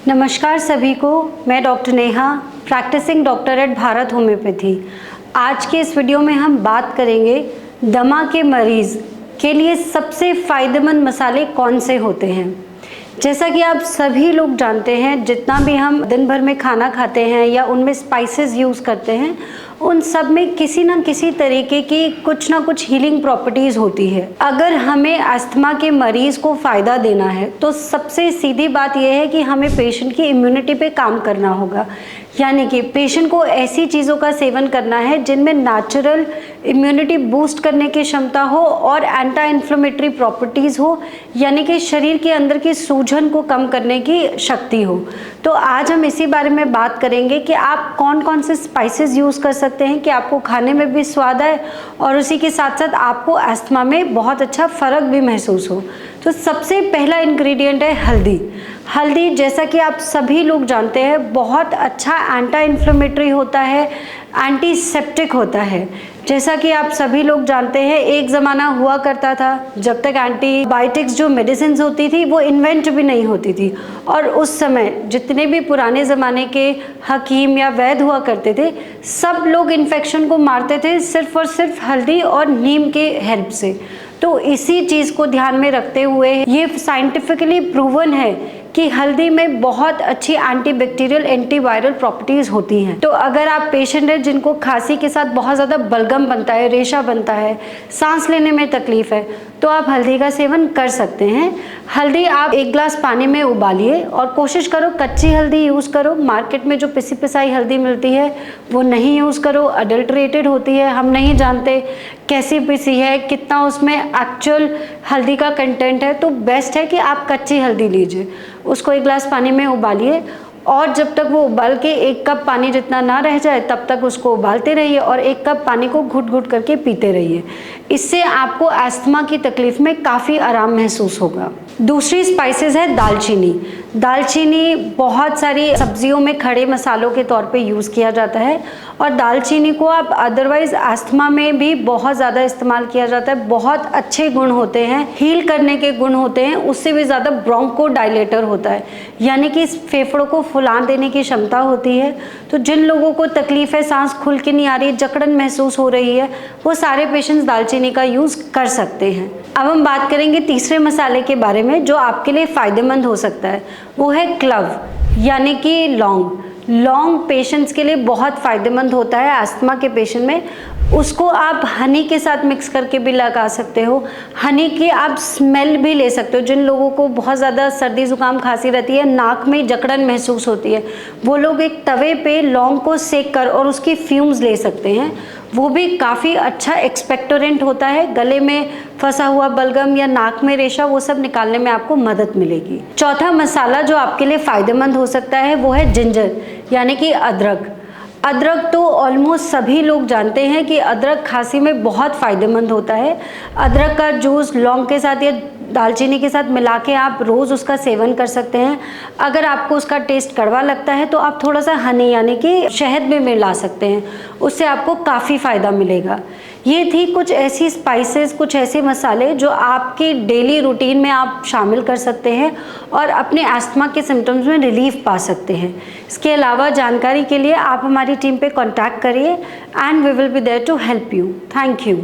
नमस्कार सभी को, मैं doctor Neha, practising doctor at Bharat homeopathy. आज के इस वीडियो में हम बात करेंगे दमा के मरीज़ के लिए सबसे फ़ायदेमंद मसाले कौन से होते हैं। जैसा कि आप सभी लोग जानते हैं, जितना भी हम दिन भर में खाना खाते हैं या उनमें स्पाइसेस यूज़ करते हैं, उन सब में किसी न किसी तरीके की कुछ ना कुछ हीलिंग प्रॉपर्टीज़ होती है। अगर हमें अस्थमा के मरीज़ को फ़ायदा देना है तो सबसे सीधी बात यह है कि हमें पेशेंट की इम्यूनिटी पे काम करना होगा, यानी कि पेशेंट को ऐसी चीज़ों का सेवन करना है जिनमें नेचुरल इम्यूनिटी बूस्ट करने की क्षमता हो और एंटी इन्फ्लेमेटरी प्रॉपर्टीज़ हो, यानी कि शरीर के अंदर की सूजन को कम करने की शक्ति हो। तो आज हम इसी बारे में बात करेंगे कि आप कौन कौन से स्पाइसेस यूज़ कर सकते हैं कि आपको खाने में भी स्वाद आए और उसी के साथ साथ आपको अस्थमा में बहुत अच्छा फ़र्क भी महसूस हो। तो सबसे पहला इंग्रेडिएंट है हल्दी। हल्दी, जैसा कि आप सभी लोग जानते हैं, बहुत अच्छा एंटी इन्फ्लेमेटरी होता है, एंटीसेप्टिक होता है। जैसा कि आप सभी लोग जानते हैं, एक ज़माना हुआ करता था जब तक एंटीबायोटिक्स जो मेडिसिन होती थी वो इन्वेंट भी नहीं होती थी, और उस समय जितने भी पुराने ज़माने के हकीम या वैद्य हुआ करते थे, सब लोग इन्फेक्शन को मारते थे सिर्फ और सिर्फ हल्दी और नीम के हेल्प से। तो इसी चीज़ को ध्यान में रखते हुए ये साइंटिफिकली प्रूवन है कि हल्दी में बहुत अच्छी एंटीबैक्टीरियल एंटीवायरल प्रॉपर्टीज़ होती हैं। तो अगर आप पेशेंट हैं जिनको खांसी के साथ बहुत ज़्यादा बलगम बनता है, रेशा बनता है, सांस लेने में तकलीफ है, तो आप हल्दी का सेवन कर सकते हैं। हल्दी आप 1 गिलास पानी में उबालिए और कोशिश करो कच्ची हल्दी यूज़ करो। मार्केट में जो पिसी पिसाई हल्दी मिलती है वो नहीं यूज़ करो, अडल्ट्रेटेड होती है। हम नहीं जानते कैसी पिसी है, कितना उसमें एक्चुअल हल्दी का कंटेंट है। तो बेस्ट है कि आप कच्ची हल्दी लीजिए, उसको 1 गिलास पानी में उबालिए और जब तक वो उबाल के 1 कप पानी जितना ना रह जाए तब तक उसको उबालते रहिए और 1 कप पानी को घुट घुट करके पीते रहिए। इससे आपको अस्थमा की तकलीफ में काफ़ी आराम महसूस होगा। दूसरी स्पाइसेस है दालचीनी। दालचीनी बहुत सारी सब्जियों में खड़े मसालों के तौर पे यूज़ किया जाता है और दालचीनी को आप अदरवाइज़ अस्थमा में भी बहुत ज़्यादा इस्तेमाल किया जाता है। बहुत अच्छे गुण होते हैं, हील करने के गुण होते हैं, उससे भी ज़्यादा ब्रोंकोडायलेटर होता है, यानी कि इस फेफड़ों को फुला देने की क्षमता होती है। तो जिन लोगों को तकलीफ़ है, सांस खुल के नहीं आ रही, जकड़न महसूस हो रही है, वो सारे पेशेंट्स दालचीनी का यूज़ कर सकते हैं। अब हम बात करेंगे तीसरे मसाले के बारे में जो आपके लिए फ़ायदेमंद हो सकता है, वो है क्लव, यानी कि लौंग। लौंग पेशेंट्स के लिए बहुत फ़ायदेमंद होता है अस्थमा के पेशेंट में। उसको आप हनी के साथ मिक्स करके भी लगा सकते हो। हनी की आप स्मेल भी ले सकते हो। जिन लोगों को बहुत ज़्यादा सर्दी ज़ुकाम खांसी रहती है, नाक में जकड़न महसूस होती है, वो लोग एक तवे पे लौंग को सेक कर और उसकी फ्यूम्स ले सकते हैं। वो भी काफ़ी अच्छा एक्सपेक्टोरेंट होता है। गले में फंसा हुआ बलगम या नाक में रेशा, वो सब निकालने में आपको मदद मिलेगी। चौथा मसाला जो आपके लिए फ़ायदेमंद हो सकता है वो है जिंजर, यानी कि अदरक। अदरक तो ऑलमोस्ट सभी लोग जानते हैं कि अदरक खांसी में बहुत फ़ायदेमंद होता है। अदरक का जूस लौंग के साथ या दालचीनी के साथ मिला के आप रोज़ उसका सेवन कर सकते हैं। अगर आपको उसका टेस्ट कड़वा लगता है तो आप थोड़ा सा हनी यानी कि शहद में मिला सकते हैं, उससे आपको काफ़ी फ़ायदा मिलेगा। ये थी कुछ ऐसी स्पाइसेस, कुछ ऐसे मसाले जो आपके डेली रूटीन में आप शामिल कर सकते हैं और अपने अस्थमा के सिम्टम्स में रिलीफ पा सकते हैं। इसके अलावा जानकारी के लिए आप हमारी टीम पे कांटेक्ट करिए and we will be there to help you. Thank you.